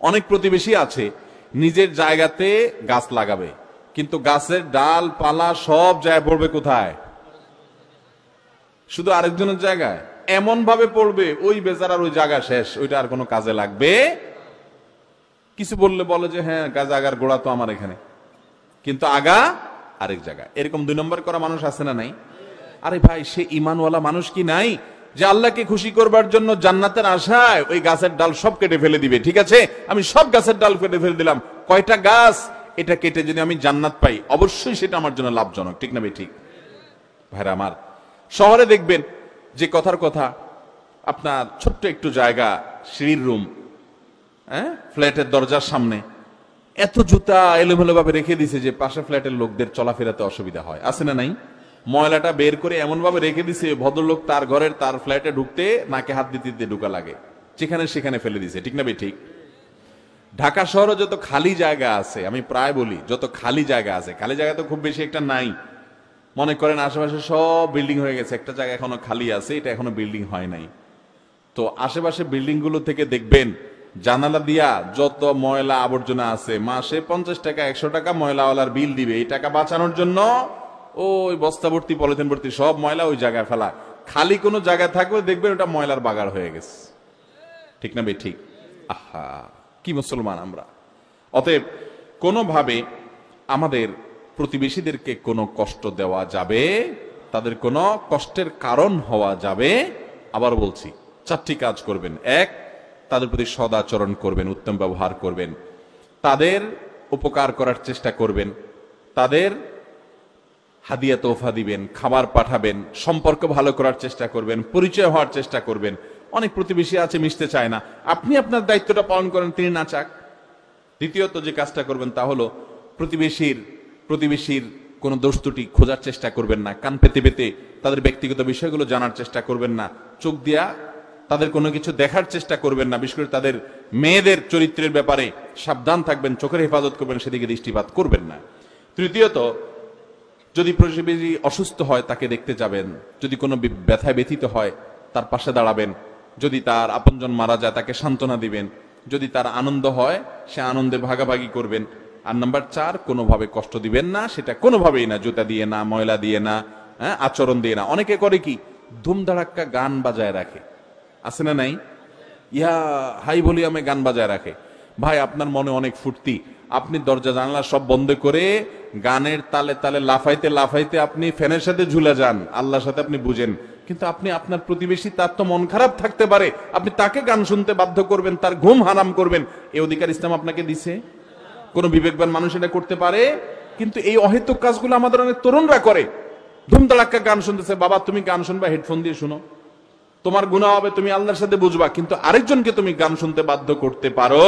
অনেক প্রতিবেশী আছে নিজের জায়গাতে গাছ লাগাবে, কিন্তু গাছের ডাল পালা সব যায় পড়বে কোথায়? শুধু আরেকজনের জায়গায়। এমন ভাবে পড়বে ওই বেচারার ওই জায়গা শেষ, ওইটা আর কোনো কাজে লাগবে। কিছু বললে বলে যে হ্যাঁ গাছ আগার গোড়া তো আমার এখানে, কিন্তু আগা আরেক জায়গায়। এরকম 2 নম্বর করা মানুষ আছে না নাই? আরে ভাই, সে ইমানওয়ালা মানুষ কি নাই যে আল্লাহকে খুশি করবার জন্য জান্নাতের আশায় ওই গাছের ডাল সব কেটে ফেলে দিবে? ঠিক আছে, আমি সব গাছের ডাল কেটে ফেলে দিলাম, কয়টা গাছ এটা কেটে যদি আমি জান্নাত পাই অবশ্যই সেটা আমার জন্য লাভজনক। ঠিক না ভাই? ঠিক। ভাইরা আমার, শহরে দেখবেন যে কথার কথা, আপনার ছোট্ট একটু জায়গা, সিঁড়ির রুম, হ্যাঁ, ফ্ল্যাটের দরজার সামনে এত জুতা এলোমেলো ভাবে রেখে দিছে যে পাশে ফ্ল্যাটের লোকদের চলাফেরাতে অসুবিধা হয়। আছে না নাই? ময়লাটা বের করে এমন ভাবে রেখে দিছে ভদ্রলোক তার ঘরের তার ফ্ল্যাটে ঢুকতে নাকে হাত দিতে দিতে ঢুকা লাগে, যেখানে সেখানে ফেলে দিছে। ঠিক না ভাই? ঠিক। ঢাকা শহরে যত খালি জায়গা আছে, আমি প্রায় বলি যত খালি জায়গা আছে, খালি জায়গা তো খুব বেশি একটা নাই। মনে করেন আশেপাশে সব বিল্ডিং হয়ে গেছে, একটা জায়গা এখনো খালি আছে, এটা এখনো বিল্ডিং হয় নাই। তো আশেপাশে বিল্ডিং গুলো থেকে দেখবেন জানালা দিয়া যত ময়লা আবর্জনা আছে, মাসে 50 টাকা 100 টাকা ময়লাওয়ালার বিল দিবে। এই টাকা বাঁচানোর জন্য ওই বস্তা ভর্তি পলিথিন ভর্তি সব ময়লা ওই জায়গায় ফেলা। খালি কোনো জায়গায় থাকবে দেখবেন ওটা ময়লার বাগার হয়ে গেছে। ঠিক না ভাই? ঠিক। আহা, কি মুসলমান আমরা! অতএব কোনোভাবে আমাদের প্রতিবেশীদেরকে কোনো কষ্ট দেওয়া যাবে, তাদের কোনো কষ্টের কারণ হওয়া যাবে। আবার বলছি, 4টি কাজ করবেন। 1, তাদের প্রতি সদাচরণ করবেন, উত্তম ব্যবহার করবেন, তাদের উপকার করার চেষ্টা করবেন, তাদের হাদিয়া তোফা দিবেন, খাবার পাঠাবেন, সম্পর্ক ভালো করার চেষ্টা করবেন, পরিচয় হওয়ার চেষ্টা করবেন। অনেক প্রতিবেশী আছে মিশতে চায় না, আপনি আপনার দায়িত্বটা পালন করেন, তিনি না চাক। দ্বিতীয়ত যে কাজটা করবেন তা হলো প্রতিবেশীর কোন দোষ ত্রুটি খোঁজার চেষ্টা করবেন না, কান পেতে পেতে তাদের ব্যক্তিগত বিষয়গুলো জানার চেষ্টা করবেন না, চোখ দিয়া তাদের কোনো কিছু দেখার চেষ্টা করবেন না। বিশেষ করে তাদের মেয়েদের চরিত্রের ব্যাপারে সাবধান থাকবেন, চোখের হেফাজত করবেন, সেদিকে দৃষ্টিপাত করবেন না। তৃতীয়ত, যদি প্রতিবেশী অসুস্থ হয় তাকে দেখতে যাবেন, যদি কোনো ব্যথায় ব্যথিত হয় তার পাশে দাঁড়াবেন, যদি তার আপনজন মারা যায় তাকে সান্ত্বনা দিবেন, যদি তার আনন্দ হয় সে আনন্দে ভাগাভাগি করবেন। আর নাম্বার 4, কোনোভাবে কষ্ট দিবেন না, সেটা কোনোভাবেই না, জুতা দিয়ে না, ময়লা দিয়ে না, আচরণ দিয়ে না। অনেকে করে কি, ধুমধাড়াক্কা গান বাজায় রাখে, আছে না নাই? ইয়া হাই ভলিউমে গান বাজায় রাখে। ভাই, আপনার মনে অনেক ফুর্তি, আপনি দরজা জানলা সব বন্ধ করে গানের তালে তালে লাফাইতে লাফাইতে আপনি ফ্যানের সাথে ঝুলে যান, আল্লাহর সাথে আপনি বুঝেন। কিন্তু আপনি আপনার প্রতিবেশী, তার তো মন খারাপ থাকতে পারে, আপনি তাকে গান শুনতে বাধ্য করবেন, তার ঘুম হারাম করবেন, এই অধিকার ইসলাম আপনাকে দিছে? কোন বিবেকবান মানুষ এটা করতে পারে? কিন্তু এই অহেতুক কাজগুলো আমাদের অনেক তরুণরা করে। ধুমধাড়াক্কা গান শুনতেছে, বাবা তুমি গান শুনবা, হেডফোন দিয়ে শুনো, তোমার গুনাহ হবে, তুমি আল্লাহর সাথে বুঝবা, কিন্তু আরেকজনকে তুমি গান শুনতে বাধ্য করতে পারো?